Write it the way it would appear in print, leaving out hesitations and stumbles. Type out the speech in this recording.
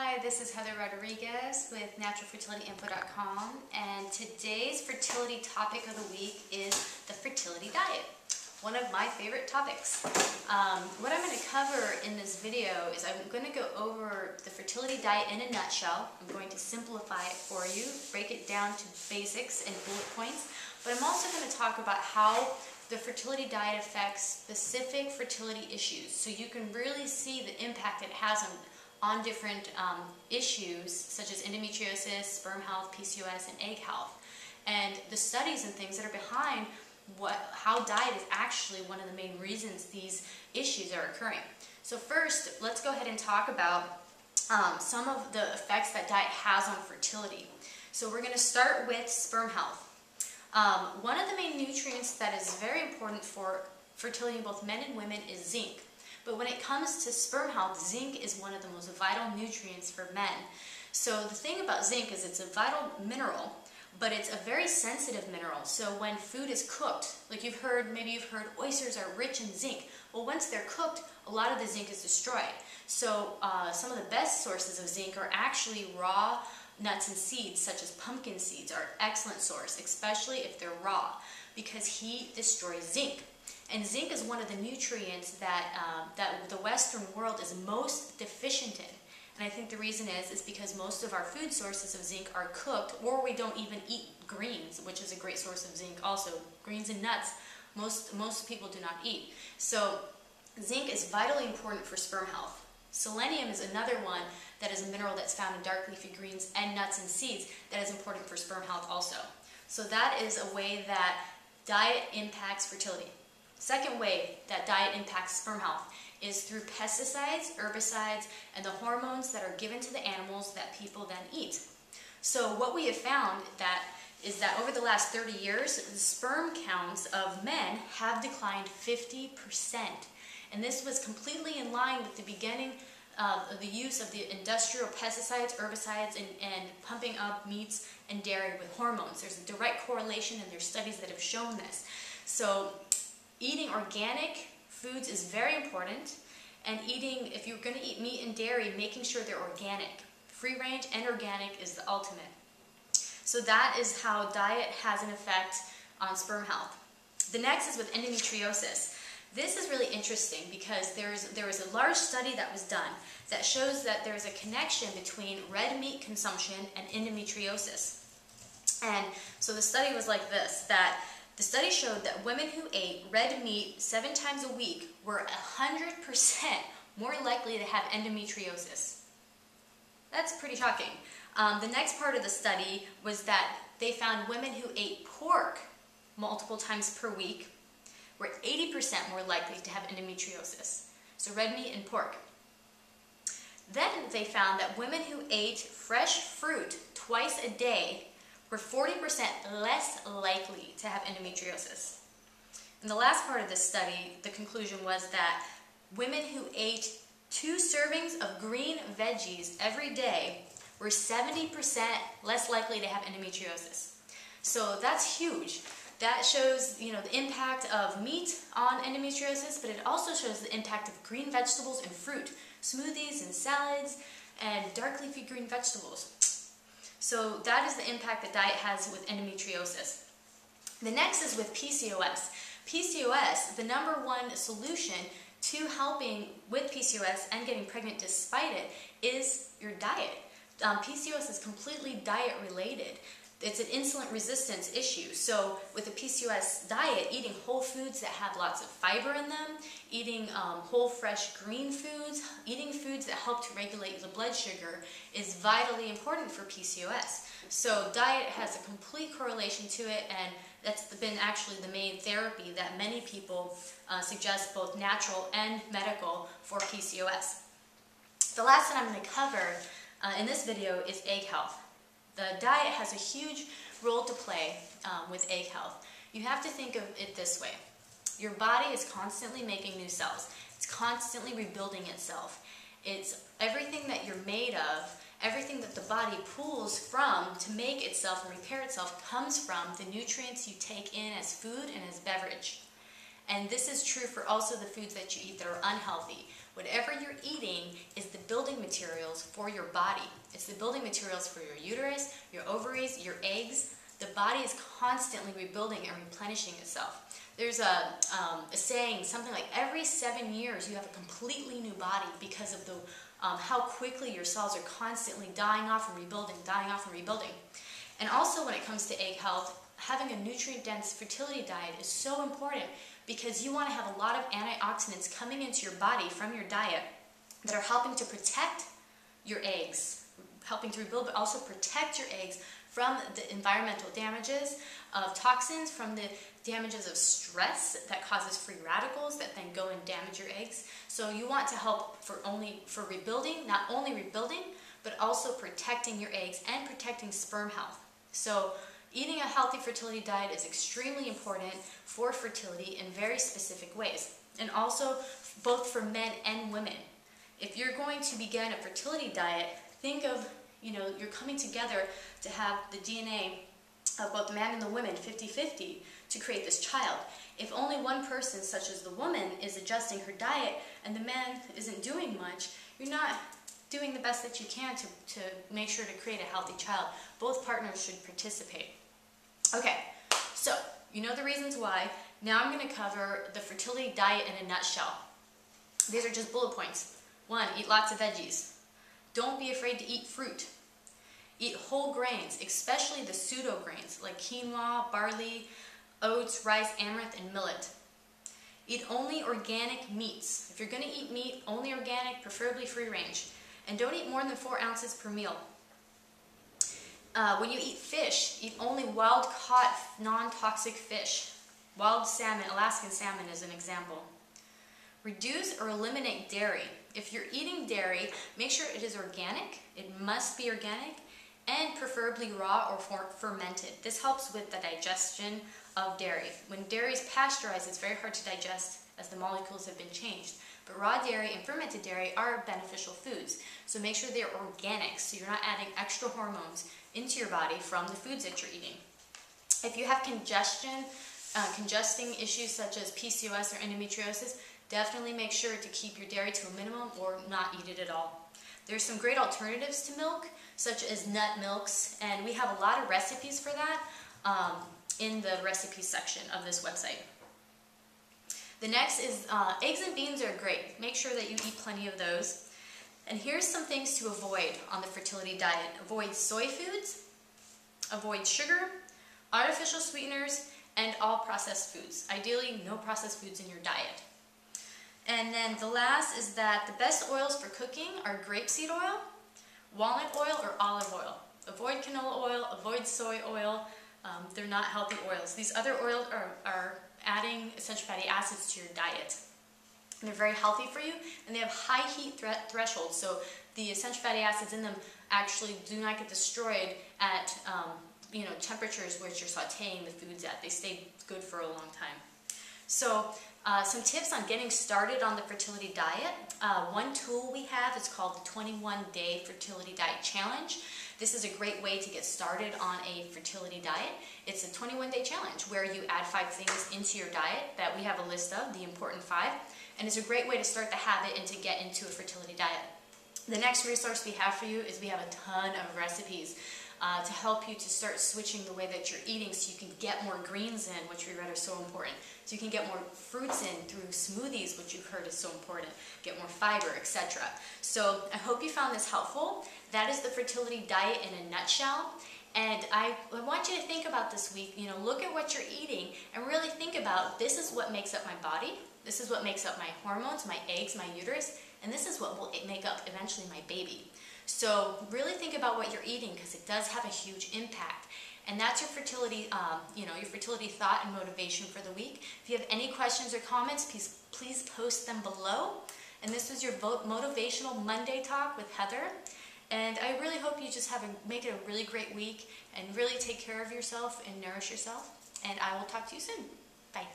Hi, this is Heather Rodriguez with naturalfertilityinfo.com, and today's fertility topic of the week is the fertility diet, one of my favorite topics. What I'm going to cover in this video is I'm going to go over the fertility diet in a nutshell. I'm going to simplify it for you, break it down to basics and bullet points, but I'm also going to talk about how the fertility diet affects specific fertility issues, so you can really see the impact it has on different issues such as endometriosis, sperm health, PCOS, and egg health. And the studies and things that are behind how diet is actually one of the main reasons these issues are occurring. So first, let's go ahead and talk about some of the effects that diet has on fertility. So we're going to start with sperm health. One of the main nutrients that is very important for fertility in both men and women is zinc. But when it comes to sperm health, zinc is one of the most vital nutrients for men. So the thing about zinc is it's a vital mineral, but it's a very sensitive mineral. So when food is cooked, like maybe you've heard oysters are rich in zinc. Well, once they're cooked, a lot of the zinc is destroyed. So some of the best sources of zinc are actually raw nuts and seeds, such as pumpkin seeds, are an excellent source, especially if they're raw, because heat destroys zinc. And zinc is one of the nutrients that the Western world is most deficient in. And I think the reason is because most of our food sources of zinc are cooked, or we don't even eat greens, which is a great source of zinc also. Greens and nuts, most people do not eat. So zinc is vitally important for sperm health. Selenium is another one that is a mineral that's found in dark leafy greens and nuts and seeds that is important for sperm health also. So that is a way that diet impacts fertility. Second way that diet impacts sperm health is through pesticides, herbicides, and the hormones that are given to the animals that people then eat. So what we have found is that over the last 30 years, the sperm counts of men have declined 50%. And this was completely in line with the beginning of the use of the industrial pesticides, herbicides, and pumping up meats and dairy with hormones. There's a direct correlation, and there's studies that have shown this. So eating organic foods is very important, and if you're going to eat meat and dairy, making sure they're organic. Free range and organic is the ultimate. So that is how diet has an effect on sperm health. The next is with endometriosis. This is really interesting because there was a large study that was done that shows that there is a connection between red meat consumption and endometriosis. And so the study was like this, that the study showed that women who ate red meat 7 times a week were 100% more likely to have endometriosis. That's pretty shocking. The next part of the study was that they found women who ate pork multiple times per week were 80% more likely to have endometriosis. So red meat and pork. Then they found that women who ate fresh fruit twice a day were 40% less likely to have endometriosis. In the last part of this study, the conclusion was that women who ate 2 servings of green veggies every day were 70% less likely to have endometriosis. So that's huge. That shows, the impact of meat on endometriosis, but it also shows the impact of green vegetables and fruit, smoothies and salads, and dark leafy green vegetables. So that is the impact that diet has with endometriosis. The next is with PCOS. PCOS, the #1 solution to helping with PCOS and getting pregnant despite it is your diet. PCOS is completely diet related. It's an insulin resistance issue. So with a PCOS diet, eating whole foods that have lots of fiber in them, eating whole fresh green foods, eating foods that help to regulate the blood sugar is vitally important for PCOS. So diet has a complete correlation to it, and that's been actually the main therapy that many people suggest, both natural and medical, for PCOS. The last one I'm going to cover in this video is egg health. The diet has a huge role to play with egg health. You have to think of it this way. Your body is constantly making new cells. It's constantly rebuilding itself. It's everything that you're made of, everything that the body pulls from to make itself and repair itself comes from the nutrients you take in as food and as beverage. And this is true for also the foods that you eat that are unhealthy. Whatever you're eating is the building materials for your body. It's the building materials for your uterus, your ovaries, your eggs. The body is constantly rebuilding and replenishing itself. There's a saying, something like every 7 years you have a completely new body because of the how quickly your cells are constantly dying off and rebuilding, dying off and rebuilding. And also when it comes to egg health, having a nutrient-dense fertility diet is so important because you want to have a lot of antioxidants coming into your body from your diet that are helping to protect your eggs, helping to rebuild, but also protect your eggs from the environmental damages of toxins, from the damages of stress that causes free radicals that then go and damage your eggs. So you want to help for rebuilding, not only rebuilding, but also protecting your eggs and protecting sperm health. So eating a healthy fertility diet is extremely important for fertility in very specific ways, and also both for men and women. If you're going to begin a fertility diet, think of, you're coming together to have the DNA of both the man and the woman 50-50 to create this child. If only one person, such as the woman, is adjusting her diet and the man isn't doing much, you're not doing the best that you can to make sure to create a healthy child. Both partners should participate. Okay, so you know the reasons why. Now I'm going to cover the fertility diet in a nutshell. These are just bullet points. 1, eat lots of veggies. Don't be afraid to eat fruit. Eat whole grains, especially the pseudo grains like quinoa, barley, oats, rice, amaranth, and millet. Eat only organic meats. If you're going to eat meat, only organic, preferably free range. And don't eat more than 4 ounces per meal. When you eat fish, eat only wild-caught, non-toxic fish. Wild salmon, Alaskan salmon is an example. Reduce or eliminate dairy. If you're eating dairy, make sure it is organic. It must be organic, and preferably raw or fermented. This helps with the digestion of dairy. When dairy is pasteurized, it's very hard to digest as the molecules have been changed. But raw dairy and fermented dairy are beneficial foods. So make sure they're organic, so you're not adding extra hormones into your body from the foods that you're eating. If you have congesting issues such as PCOS or endometriosis, definitely make sure to keep your dairy to a minimum or not eat it at all. There's some great alternatives to milk, such as nut milks, and we have a lot of recipes for that in the recipes section of this website. The next is eggs and beans are great. Make sure that you eat plenty of those. And here's some things to avoid on the fertility diet. Avoid soy foods, avoid sugar, artificial sweeteners, and all processed foods. Ideally, no processed foods in your diet. And then the last is that the best oils for cooking are grapeseed oil, walnut oil, or olive oil. Avoid canola oil, avoid soy oil. They're not healthy oils. These other oils are adding essential fatty acids to your diet. And they're very healthy for you, and they have high heat thresholds, so the essential fatty acids in them actually do not get destroyed at temperatures which you're sauteing the foods at. They stay good for a long time. So some tips on getting started on the fertility diet. One tool we have is called the 21-Day Fertility Diet Challenge. This is a great way to get started on a fertility diet. It's a 21-day challenge where you add 5 things into your diet that we have a list of, the important 5, and it's a great way to start the habit and to get into a fertility diet. The next resource we have for you is we have a ton of recipes to help you to start switching the way that you're eating so you can get more greens in, which we read are so important. So you can get more fruits in through smoothies, which you've heard is so important. Get more fiber, etc. So I hope you found this helpful. That is the fertility diet in a nutshell. And I want you to think about this week, look at what you're eating and really think about, this is what makes up my body, this is what makes up my hormones, my eggs, my uterus, and this is what will make up eventually my baby. So really think about what you're eating because it does have a huge impact. And that's your fertility, your fertility thought and motivation for the week. If you have any questions or comments, please post them below. And this was your Motivational Monday talk with Heather. And I really hope you just make it a really great week and really take care of yourself and nourish yourself. And I will talk to you soon. Bye.